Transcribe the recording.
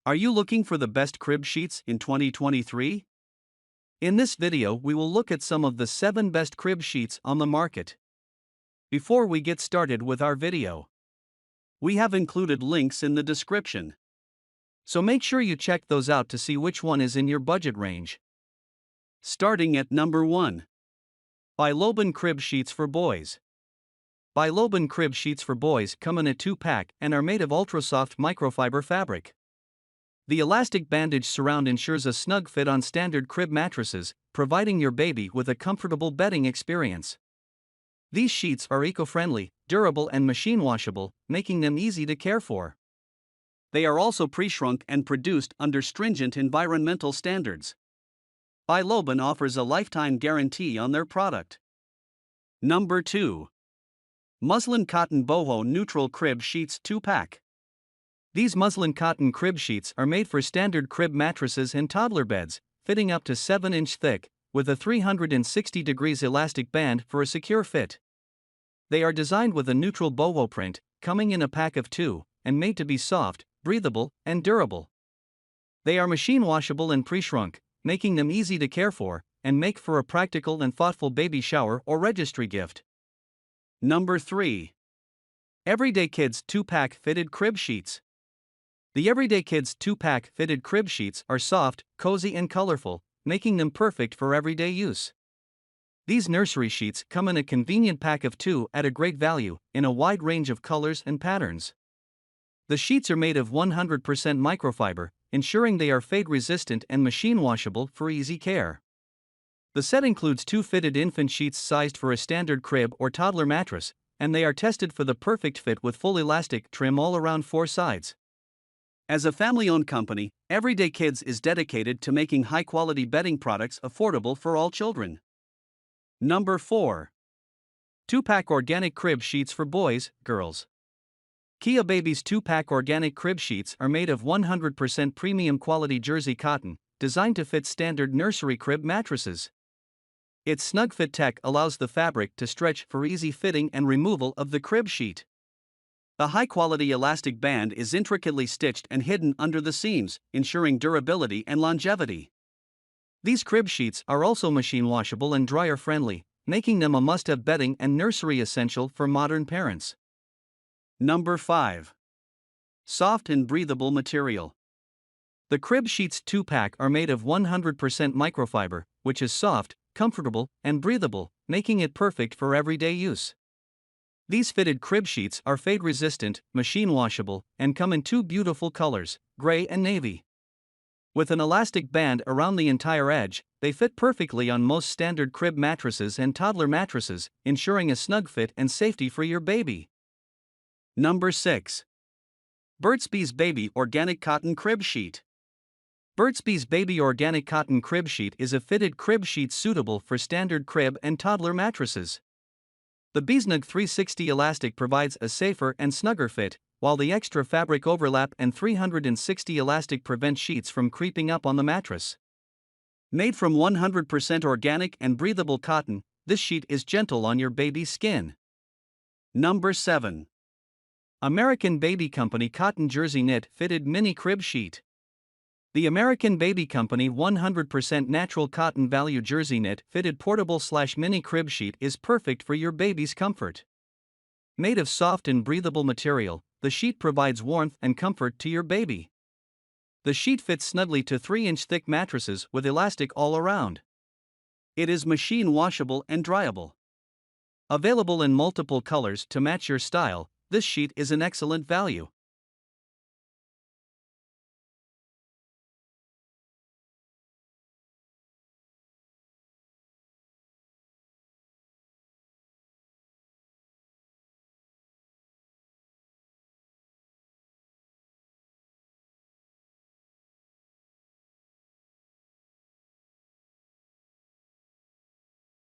Are you looking for the best crib sheets in 2023? In this video, we will look at some of the 7 best crib sheets on the market. Before we get started with our video, we have included links in the description, so make sure you check those out to see which one is in your budget range. Starting at number 1. Biloban Crib Sheets for Boys. Biloban Crib Sheets for Boys come in a 2-pack and are made of ultra-soft microfiber fabric. The elastic bandage surround ensures a snug fit on standard crib mattresses, providing your baby with a comfortable bedding experience. These sheets are eco-friendly, durable and machine washable, making them easy to care for. They are also pre-shrunk and produced under stringent environmental standards. Biloban offers a lifetime guarantee on their product. Number 2. Muslin Cotton Boho Neutral Crib Sheets 2-pack. These muslin cotton crib sheets are made for standard crib mattresses and toddler beds, fitting up to 7-inch thick, with a 360 degrees elastic band for a secure fit. They are designed with a neutral boho print, coming in a pack of 2, and made to be soft, breathable, and durable. They are machine washable and pre-shrunk, making them easy to care for, and make for a practical and thoughtful baby shower or registry gift. Number 3. Everyday Kids 2-pack Fitted Crib Sheets. The Everyday Kids 2-pack fitted crib sheets are soft, cozy and colorful, making them perfect for everyday use. These nursery sheets come in a convenient pack of 2 at a great value, in a wide range of colors and patterns. The sheets are made of 100% microfiber, ensuring they are fade-resistant and machine washable for easy care. The set includes 2 fitted infant sheets sized for a standard crib or toddler mattress, and they are tested for the perfect fit with full elastic trim all around 4 sides. As a family-owned company, Everyday Kids is dedicated to making high-quality bedding products affordable for all children. Number 4. 2-pack Organic Crib Sheets for Boys, Girls. Kia Baby's 2-pack organic crib sheets are made of 100% premium quality jersey cotton, designed to fit standard nursery crib mattresses. Its snug fit tech allows the fabric to stretch for easy fitting and removal of the crib sheet. The high-quality elastic band is intricately stitched and hidden under the seams, ensuring durability and longevity. These crib sheets are also machine washable and dryer-friendly, making them a must-have bedding and nursery essential for modern parents. Number 5. Soft and breathable material. The crib sheets 2-pack are made of 100% microfiber, which is soft, comfortable, and breathable, making it perfect for everyday use. These fitted crib sheets are fade-resistant, machine washable, and come in 2 beautiful colors, gray and navy. With an elastic band around the entire edge, they fit perfectly on most standard crib mattresses and toddler mattresses, ensuring a snug fit and safety for your baby. Number 6. Burt's Bees Baby Organic Cotton Crib Sheet. Burt's Bees Baby Organic Cotton Crib Sheet is a fitted crib sheet suitable for standard crib and toddler mattresses. The Beesnug 360 elastic provides a safer and snugger fit, while the extra fabric overlap and 360 elastic prevent sheets from creeping up on the mattress. Made from 100% organic and breathable cotton, this sheet is gentle on your baby's skin. Number 7. American Baby Company Cotton Jersey Knit Fitted Mini Crib Sheet. The American Baby Company 100% natural cotton value jersey knit fitted portable/mini crib sheet is perfect for your baby's comfort. Made of soft and breathable material, the sheet provides warmth and comfort to your baby. The sheet fits snugly to 3-inch thick mattresses with elastic all around. It is machine washable and dryable. Available in multiple colors to match your style, this sheet is an excellent value.